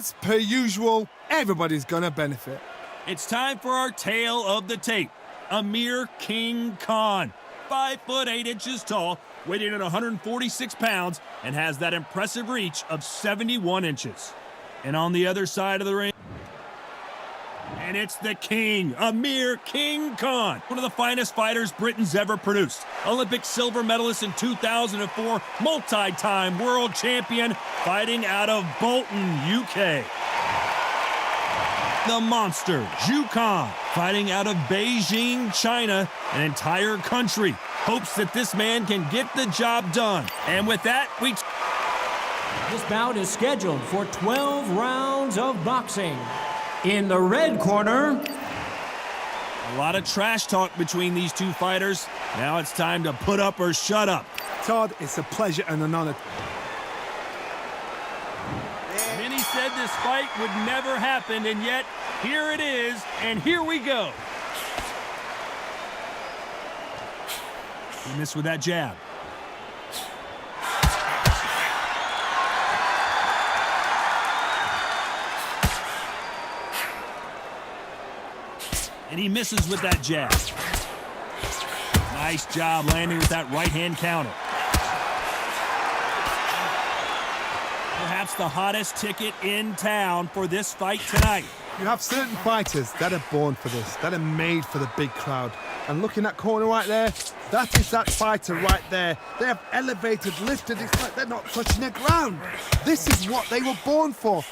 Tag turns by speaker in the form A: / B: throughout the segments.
A: As per usual, everybody's gonna benefit.
B: It's time for our tale of the tape. Amir King Khan, 5'8" tall, weighing at 146 pounds, and has that impressive reach of 71 inches. And on the other side of the ring, and it's the king, Amir King Khan, one of the finest fighters Britain's ever produced. Olympic silver medalist in 2004, multi-time world champion, fighting out of Bolton, UK. The monster, Zhu Khan, fighting out of Beijing, China, an entire country, hopes that this man can get the job done. And with that,
C: This bout is scheduled for 12 rounds of boxing. In the red corner,
B: a lot of trash talk between these two fighters. Now it's time to put up or shut up.
A: Todd, it's a pleasure and an honor.
B: Many said this fight would never happen, and yet here it is, and here we go. He missed with that jab. And he misses with that jab. Nice job landing with that right-hand counter. Perhaps the hottest ticket in town for this fight tonight.
A: You have certain fighters that are born for this, that are made for the big crowd. And looking at corner right there, that is that fighter right there. They have elevated, lifted, it's like they're not touching the ground. This is what they were born for.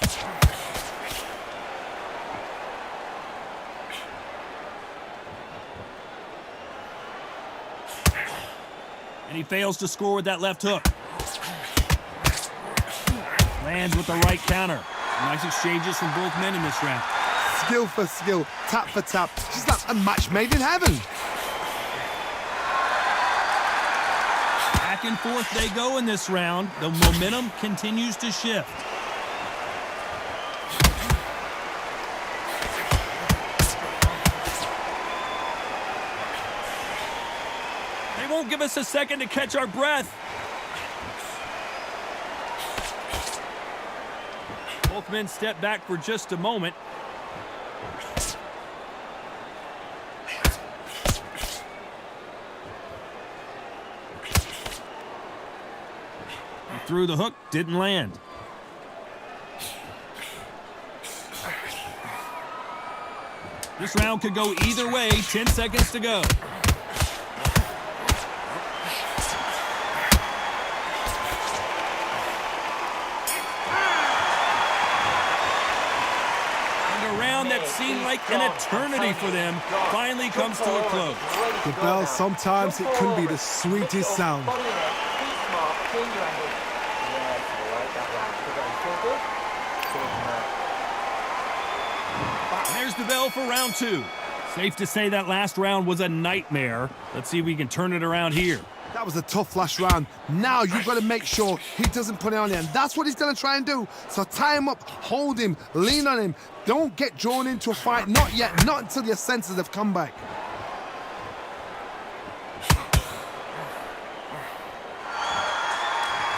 B: And he fails to score with that left hook. Lands with the right counter. Nice exchanges from both men in this round.
A: Skill for skill, tap for tap. Just like a match made in heaven.
B: Back and forth they go in this round. The momentum continues to shift. They won't give us a second to catch our breath. Both men step back for just a moment. He threw the hook, didn't land. This round could go either way, 10 seconds to go. That seemed like an eternity for them finally comes to a close.
A: The bell, sometimes it can be the sweetest sound.
B: There's the bell for round two. Safe to say that last round was a nightmare. Let's see if we can turn it around here.
A: That was a tough last round. Now you've got to make sure he doesn't put it on you. And that's what he's going to try and do. So tie him up, hold him, lean on him. Don't get drawn into a fight. Not yet. Not until your senses have come back.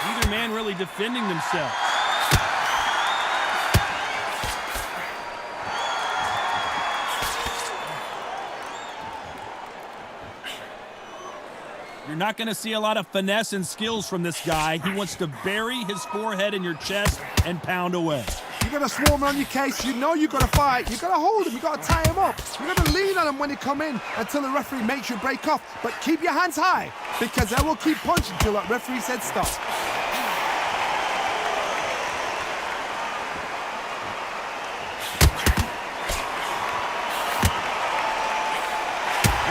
B: Neither man really defending themselves. You're not going to see a lot of finesse and skills from this guy. He wants to bury his forehead in your chest and pound away.
A: You got to swarm on your case. You know you got to fight. You got to hold him. You got to tie him up. You got to lean on him when he come in until the referee makes you break off. But keep your hands high because they will keep punching until that referee said stop.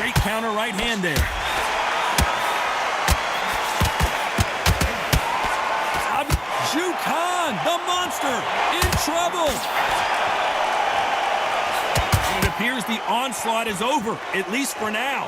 B: Great counter right hand there. Zhu Khan, the monster, in trouble. And it appears the onslaught is over, at least for now.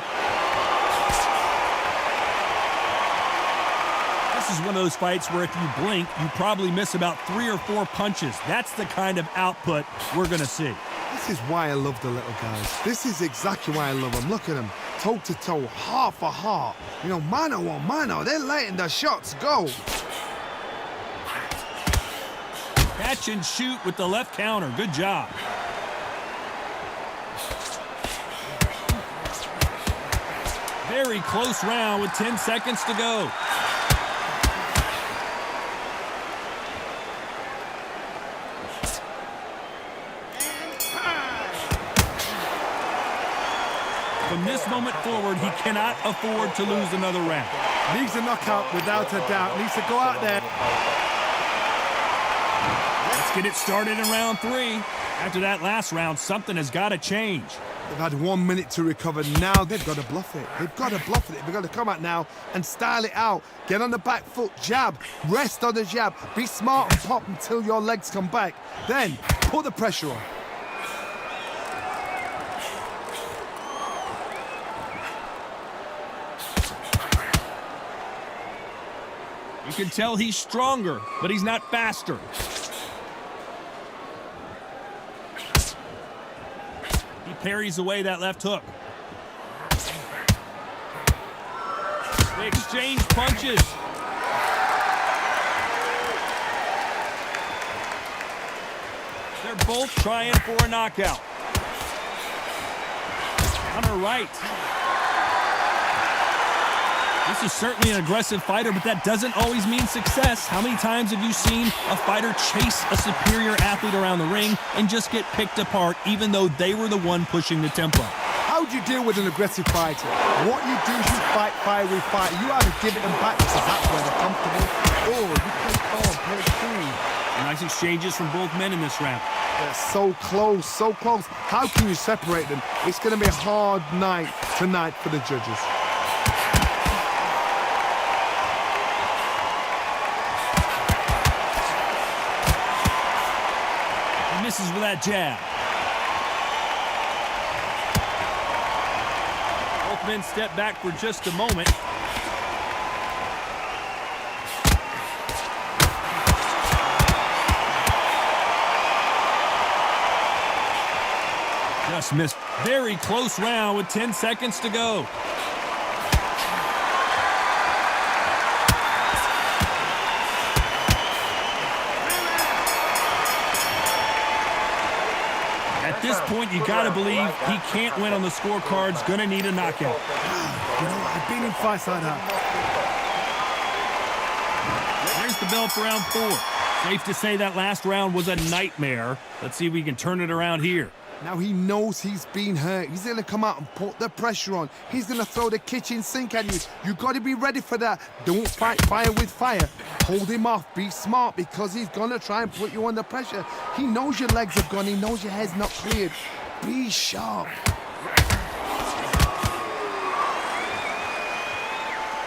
B: This is one of those fights where if you blink, you probably miss about 3 or 4 punches. That's the kind of output we're going to see.
A: This is why I love the little guys. This is exactly why I love them. Look at them, toe to toe, heart for heart. You know, mano a mano, they're letting the shots go.
B: Catch and shoot with the left counter. Good job. Very close round with 10 seconds to go. From this moment forward, he cannot afford to lose another round.
A: Needs a knockout without a doubt. Needs to go out there.
B: Let's get it started in round 3. After that last round, something has got to change.
A: They've had 1 minute to recover. Now they've got to bluff it. They've got to bluff it. They've got to come out now and style it out. Get on the back foot, jab, rest on the jab. Be smart and pop until your legs come back. Then put the pressure on.
B: You can tell he's stronger, but he's not faster. He parries away that left hook. They exchange punches. They're both trying for a knockout. On her right. This is certainly an aggressive fighter, but that doesn't always mean success. How many times have you seen a fighter chase a superior athlete around the ring and just get picked apart even though they were the one pushing the tempo?
A: How do you deal with an aggressive fighter? What you do is you fight, fire, we fight. You either give it them back because that's where they're comfortable, or you play calm, play cool.
B: Nice exchanges from both men in this round.
A: They're so close, so close. How can you separate them? It's going to be a hard night tonight for the judges.
B: Misses with that jab. Both men step back for just a moment. Just missed. Very close round with 10 seconds to go. At this point, you got to believe he can't win on the scorecards. Going to need a knockout.
A: You know, I've been in fights like that.
B: There's the bell for round 4. Safe to say that last round was a nightmare. Let's see if we can turn it around here.
A: Now he knows he's been hurt. He's going to come out and put the pressure on. He's going to throw the kitchen sink at you. You got to be ready for that. Don't fight fire with fire. Hold him off. Be smart because he's going to try and put you under pressure. He knows your legs have gone. He knows your head's not cleared. Be sharp.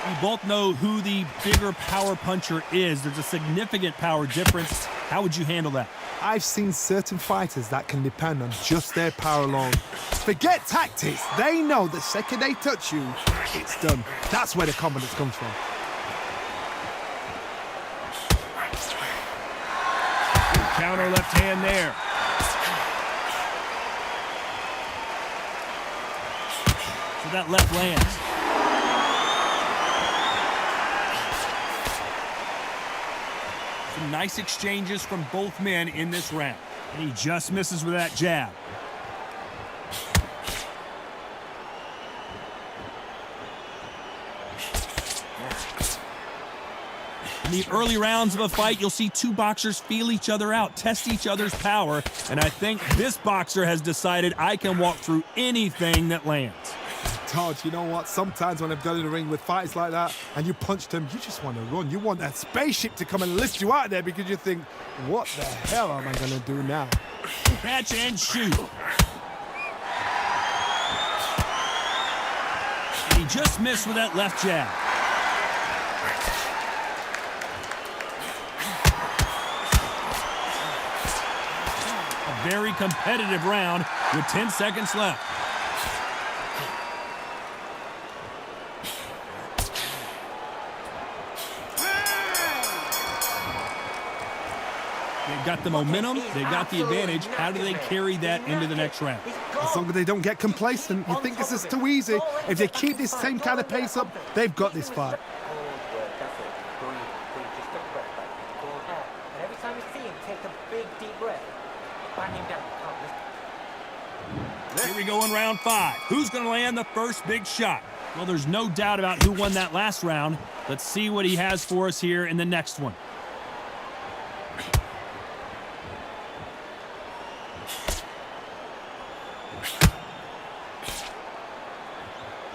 B: We both know who the bigger power puncher is. There's a significant power difference. How would you handle that?
A: I've seen certain fighters that can depend on just their power alone. Forget tactics. They know the second they touch you, it's done. That's where the confidence comes from.
B: Counter left hand there. So that left lands. Some nice exchanges from both men in this round. And he just misses with that jab. In the early rounds of a fight, you'll see two boxers feel each other out, test each other's power, and I think this boxer has decided I can walk through anything that lands.
A: Todd, you know what? Sometimes when I've done in the ring with fights like that and you punch them, you just want to run. You want that spaceship to come and lift you out there because you think, what the hell am I going to do now?
B: Catch and shoot. And he just missed with that left jab. A very competitive round with 10 seconds left. They've got the momentum, they've got the advantage. How do they carry that into the next round?
A: As long as they don't get complacent, you think this is too easy. If they keep this same kind of pace up, they've got this fight.
D: And every time you see him take a big
B: Here we go in round 5. Who's going to land the first big shot? Well, there's no doubt about who won that last round. Let's see what he has for us here in the next one.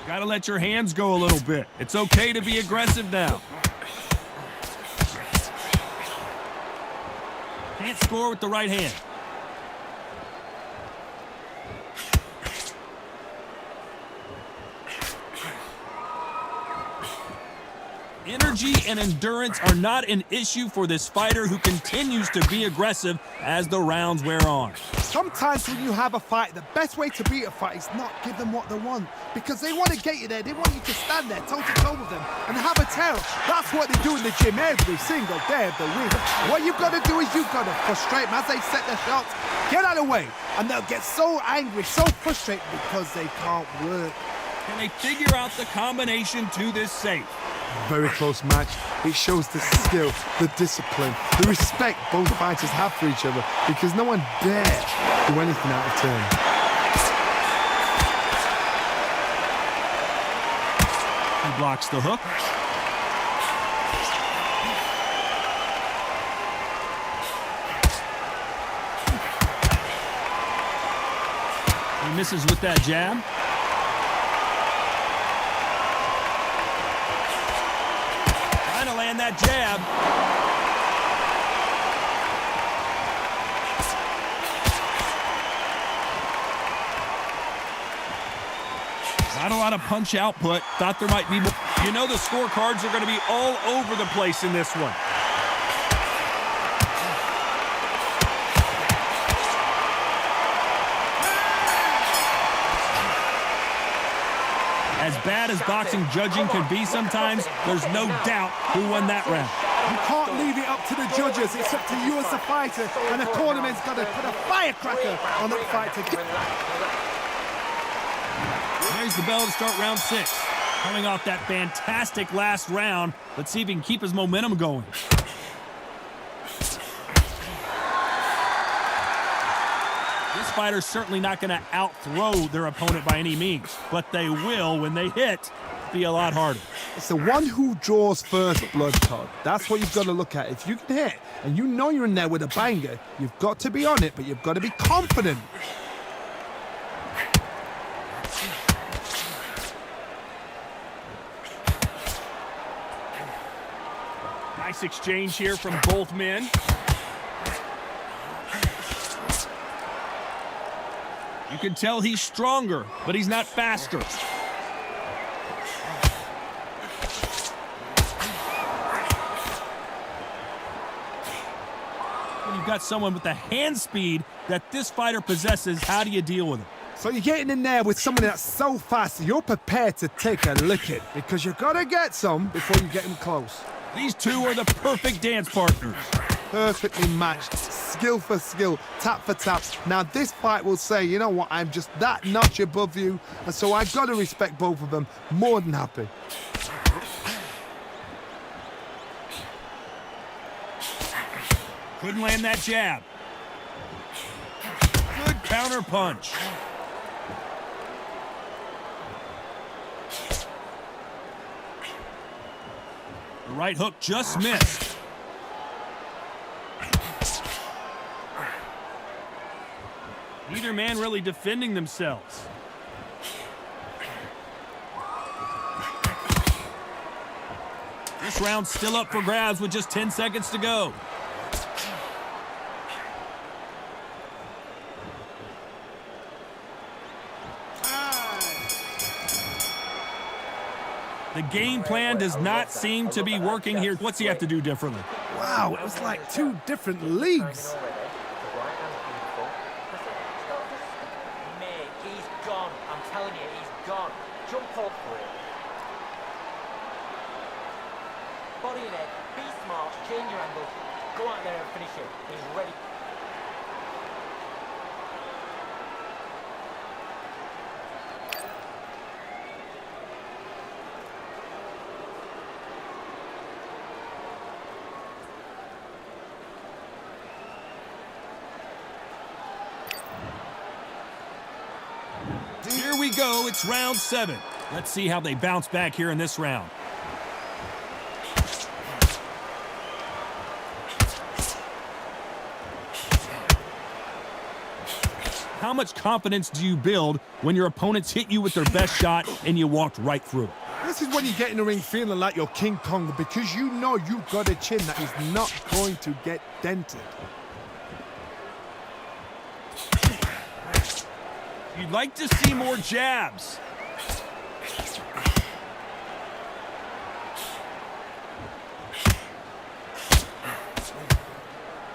B: Got to let your hands go a little bit. It's okay to be aggressive now. Can't score with the right hand. Energy and endurance are not an issue for this fighter who continues to be aggressive as the rounds wear on.
A: Sometimes when you have a fight, the best way to beat a fight is not give them what they want. Because they want to get you there. They want you to stand there toe-to-toe with them and have a tail. That's what they do in the gym every single day of the week. What you've got to do is you've got to frustrate them as they set their shots. Get out of the way. And they'll get so angry, so frustrated because they can't work.
B: Can they figure out the combination to this safe?
A: Very close match. It shows the skill, the discipline, the respect both fighters have for each other because no one dare do anything out of turn.
B: He blocks the hook. He misses with that jab. That jab. Not a lot of punch output. Thought there might be more. You know the scorecards are going to be all over the place in this one. As bad as boxing judging can be sometimes, there's no doubt who won that round.
A: You can't leave it up to the judges. It's up to you as a fighter, and the tournament's got to put a firecracker on that fight to get.
B: There's the bell to start round 6. Coming off that fantastic last round, let's see if he can keep his momentum going. This fighter's certainly not going to out-throw their opponent by any means, but they will, when they hit, be a lot harder.
A: It's the one who draws first blood, Todd. That's what you've got to look at. If you can hit, and you know you're in there with a banger, you've got to be on it, but you've got to be confident.
B: Nice exchange here from both men. You can tell he's stronger, but he's not faster. When you've got someone with the hand speed that this fighter possesses, how do you deal with it?
A: So you're getting in there with someone that's so fast, you're prepared to take a licking because you've got to get some before you get him close.
B: These two are the perfect dance partners.
A: Perfectly matched, skill for skill, tap for tap. Now this fight will say, you know what, I'm just that notch above you, and so I've got to respect both of them. More than happy.
B: Couldn't land that jab. Good counter punch. The right hook just missed. Neither man really defending themselves. This round's still up for grabs with just 10 seconds to go. The game plan does not seem to be working here. What's he have to do differently?
A: Wow, it was like two different leagues.
D: Body and head, be smart, change your angle, go out there and finish it. He's ready.
B: we go. It's round 7. Let's see how they bounce back here in this round. How much confidence do you build when your opponents hit you with their best shot and you walked right through it?
A: This is when you get in the ring feeling like you're King Kong, because you know you've got a chin that is not going to get dented.
B: You'd like to see more jabs.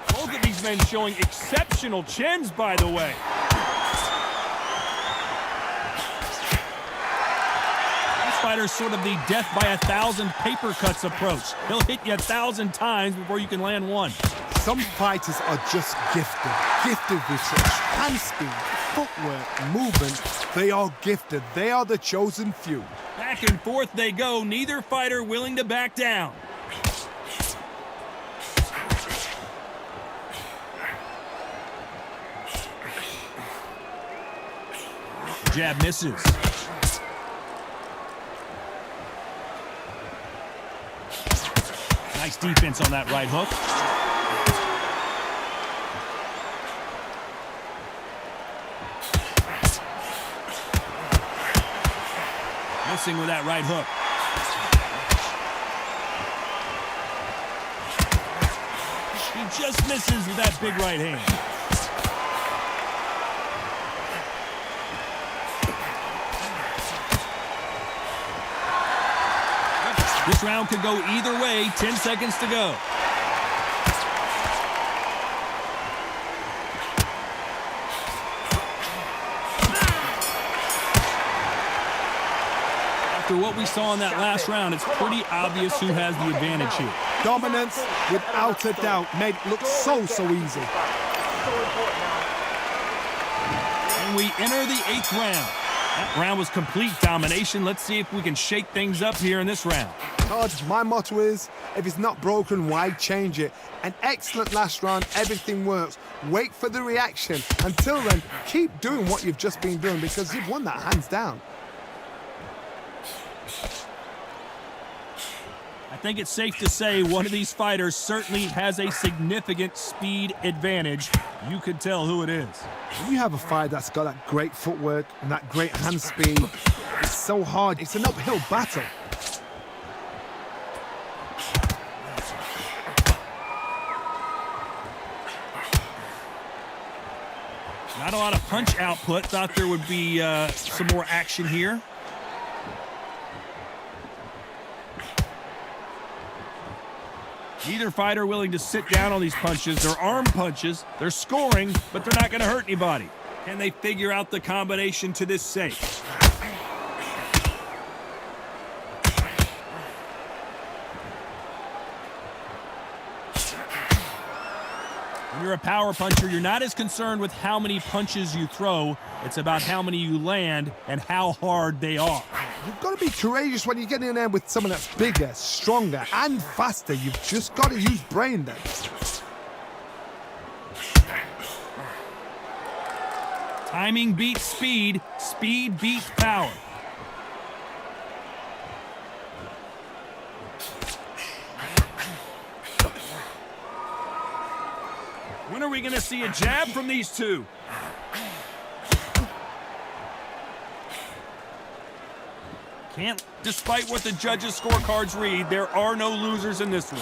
B: Both of these men showing exceptional chins, by the way. This fighter's sort of the death by 1,000 paper cuts approach. He'll hit you 1,000 times before you can land one.
A: Some fighters are just gifted with such hand speed, footwork, movement. They are gifted. They are the chosen few.
B: Back and forth they go, neither fighter willing to back down. Jab misses. Nice defense on that right hook. Missing with that right hook. He just misses with that big right hand. This round could go either way. 10 seconds to go. After what we saw in that last round, it's pretty obvious who has the advantage here.
A: Dominance, without a doubt, made it look so easy.
B: And we enter the 8th round. That round was complete domination. Let's see if we can shake things up here in this round.
A: Todd, my motto is, if it's not broken, why change it? An excellent last round, everything works. Wait for the reaction. Until then, keep doing what you've just been doing, because you've won that hands down.
B: I think it's safe to say one of these fighters certainly has a significant speed advantage. You could tell who it is.
A: When you have a fighter that's got that great footwork and that great hand speed, it's so hard. It's an uphill battle.
B: Not a lot of punch output. Thought there would be some more action here. Neither fighter willing to sit down on these punches. They're arm punches. They're scoring, but they're not going to hurt anybody. Can they figure out the combination to this safe? When you're a power puncher, you're not as concerned with how many punches you throw. It's about how many you land and how hard they are.
A: You've got to be courageous when you get in there with someone that's bigger, stronger, and faster. You've just got to use brain then.
B: Timing beats speed. Speed beats power. When are we going to see a jab from these two? Despite what the judges' scorecards read, there are no losers in this one.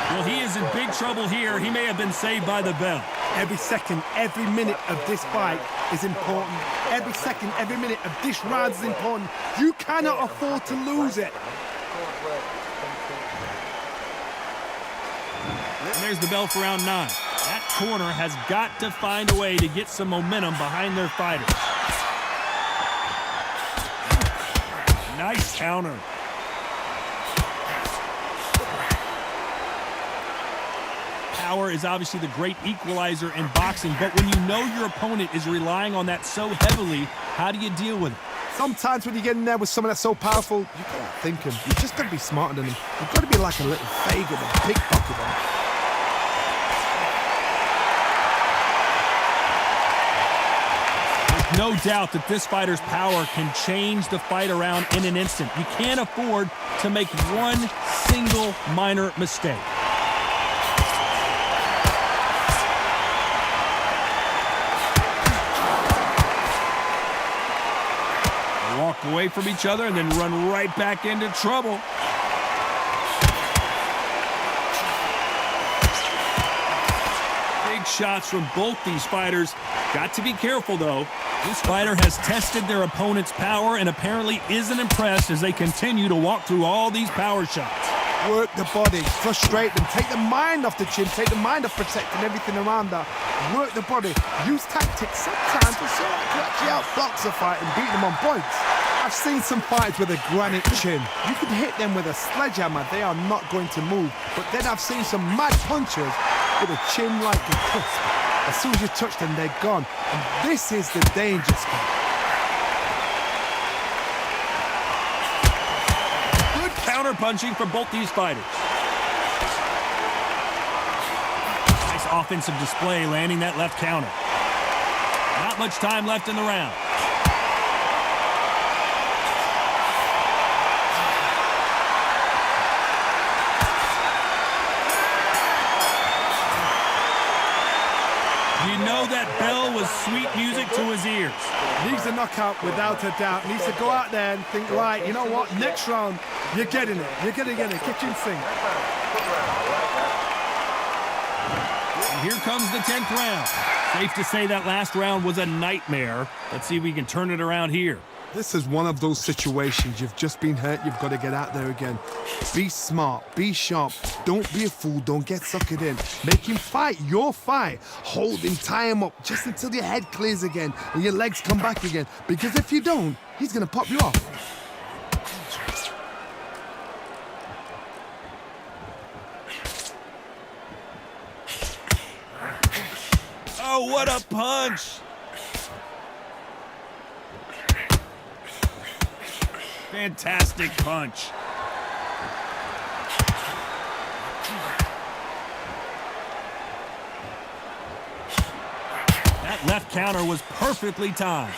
B: Well, he is in big trouble here. He may have been saved by the bell.
A: Every second, every minute of this fight is important. Every second, every minute of this round is important. You cannot afford to lose it.
B: And there's the bell for round 9. That corner has got to find a way to get some momentum behind their fighters. Nice counter. Power is obviously the great equalizer in boxing, but when you know your opponent is relying on that so heavily, how do you deal with it?
A: Sometimes when you get in there with someone that's so powerful, you gotta think him. You just gotta be smarter than him. You've got to be like a little Fagin and pickpocket him.
B: There's no doubt that this fighter's power can change the fight around in an instant. You can't afford to make one single minor mistake. Walk away from each other and then run right back into trouble. Big shots from both these fighters. Got to be careful, though. This fighter has tested their opponent's power and apparently isn't impressed as they continue to walk through all these power shots.
A: Work the body, frustrate them, take the mind off the chin, take the mind off protecting everything around that. Work the body, use tactics sometimes to sort of actually outbox a fight and beat them on points. I've seen some fights with a granite chin. You can hit them with a sledgehammer, they are not going to move. But then I've seen some mad punchers with a chin like a crisp. As soon as you touch them, they're gone. And this is the danger spot.
B: Counter-punching from both these fighters. Nice offensive display, landing that left counter. Not much time left in the round. You know that bell was sweet music to his ears.
A: Needs a knockout without a doubt. Needs to go out there and think, right, you know what, next round, you're getting it. You're going to get it. Kitchen sink.
B: And here comes the 10th round. Safe to say that last round was a nightmare. Let's see if we can turn it around here.
A: This is one of those situations. You've just been hurt. You've got to get out there again. Be smart. Be sharp. Don't be a fool. Don't get suckered in. Make him fight your fight. Hold him. Tie him up just until your head clears again and your legs come back again. Because if you don't, he's going to pop you off.
B: Oh, what a punch! Fantastic punch. That left counter was perfectly timed.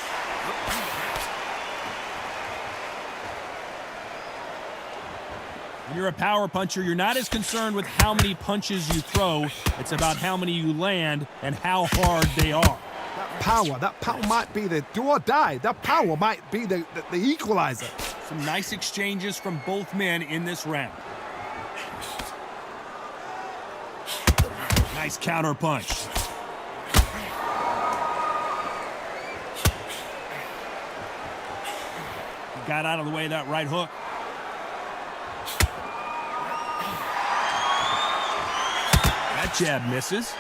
B: When you're a power puncher, you're not as concerned with how many punches you throw. It's about how many you land and how hard they are.
A: That power might be the do or die. That power might be the equalizer.
B: Some nice exchanges from both men in this round. Nice counter punch. He got out of the way of that right hook. That jab misses.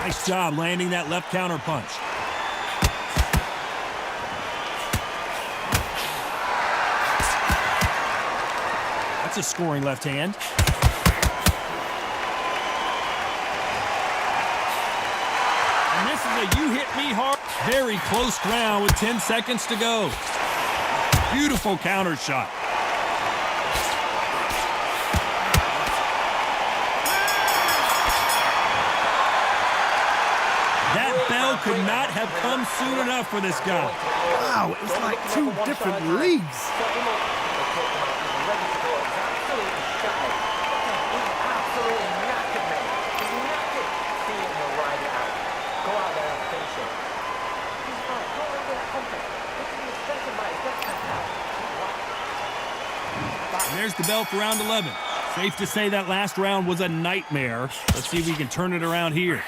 B: Nice job landing that left counter punch. That's a scoring left hand. And this is a you hit me hard. Very close round with 10 seconds to go. Beautiful counter shot. That bell could not have come soon enough for this guy.
A: Wow, it's like two different leagues.
B: And there's the bell for round 11. Safe to say that last round was a nightmare. Let's see if we can turn it around here.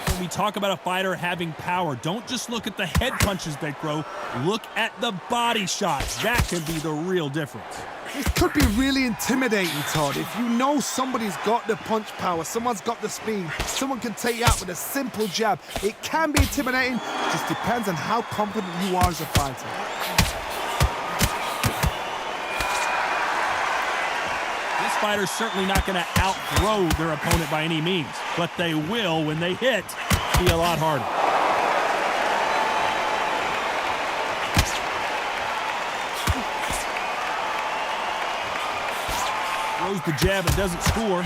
B: When we talk about a fighter having power, don't just look at the head punches they throw. Look at the body shots. That can be the real difference.
A: This could be really intimidating, Todd. If you know somebody's got the punch power, someone's got the speed, someone can take you out with a simple jab. It can be intimidating. It just depends on how confident you are as a fighter.
B: This fighter's certainly not going to outthrow their opponent by any means, but they will, when they hit, be a lot harder. Throws the jab and doesn't score.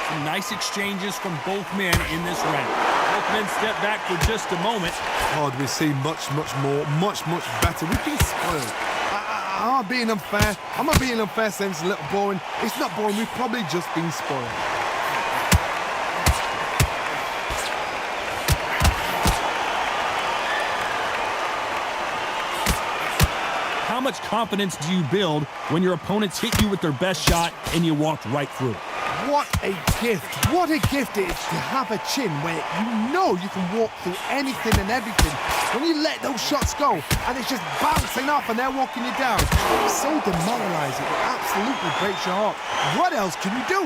B: Some nice exchanges from both men in this round. Both men step back for just a moment.
A: God, we see much more, much better. We've been spoiled. I'm not being unfair. I'm not being unfair saying it's a little boring. It's not boring. We've probably just been spoiled.
B: How much confidence do you build when your opponents hit you with their best shot and you walked right through?
A: What a gift. What a gift it is to have a chin where you know you can walk through anything and everything. When you let those shots go and it's just bouncing off and they're walking you down, it's so demoralizing. It absolutely breaks your heart. What else can you do?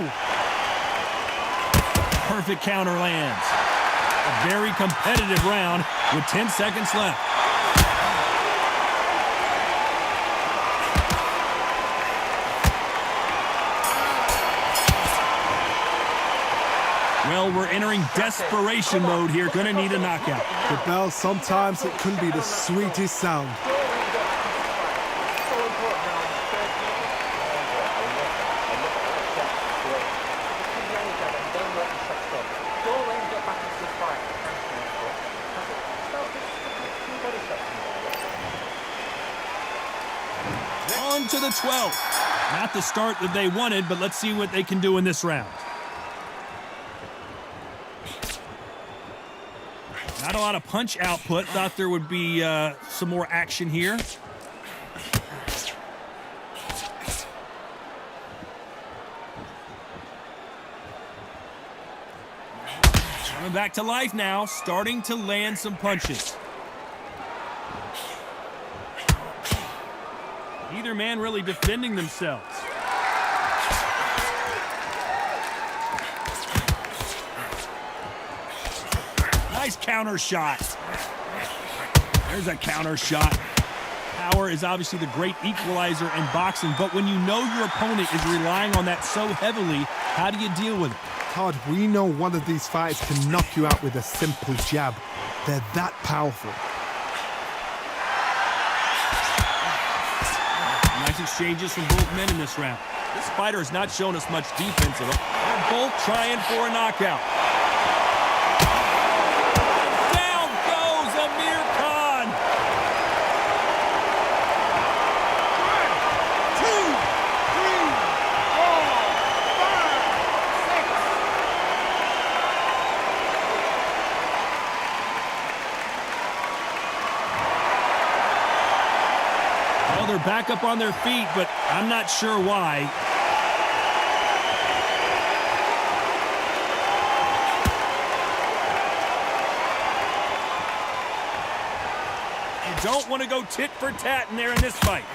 B: Perfect counter lands. A very competitive round with 10 seconds left. Well, we're entering desperation mode here. Gonna need a knockout.
A: The bell, sometimes it can be the sweetest sound.
B: On to the 12th. Not the start that they wanted, but let's see what they can do in this round. Not a lot of punch output. Thought there would be some more action here. Coming back to life now, starting to land some punches. Neither man really defending themselves. Nice counter shot. There's a counter shot. Power is obviously the great equalizer in boxing, but when you know your opponent is relying on that so heavily, how do you deal with it?
A: Todd, we know one of these fighters can knock you out with a simple jab. They're that powerful.
B: Nice exchanges from both men in this round. This fighter has not shown us much defense at all. They're both trying for a knockout. Down goes Amir Khan.
A: 1, 2, 3, 4, 5, 6.
B: Well, they're back up on their feet, but I'm not sure why. You don't want to go tit for tat in there in this fight.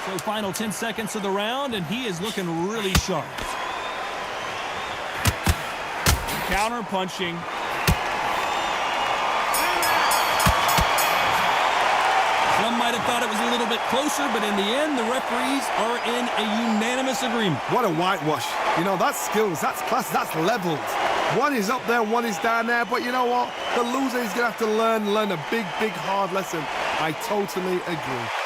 B: So final 10 seconds of the round, and he is looking really sharp. Counter punching. Some might have thought it was a little bit closer, but in the end, the referees are in a unanimous agreement.
A: What a whitewash. You know, that's skills, that's class, that's levels. One is up there, one is down there, but you know what? The loser is going to have to learn a big, hard lesson. I totally agree.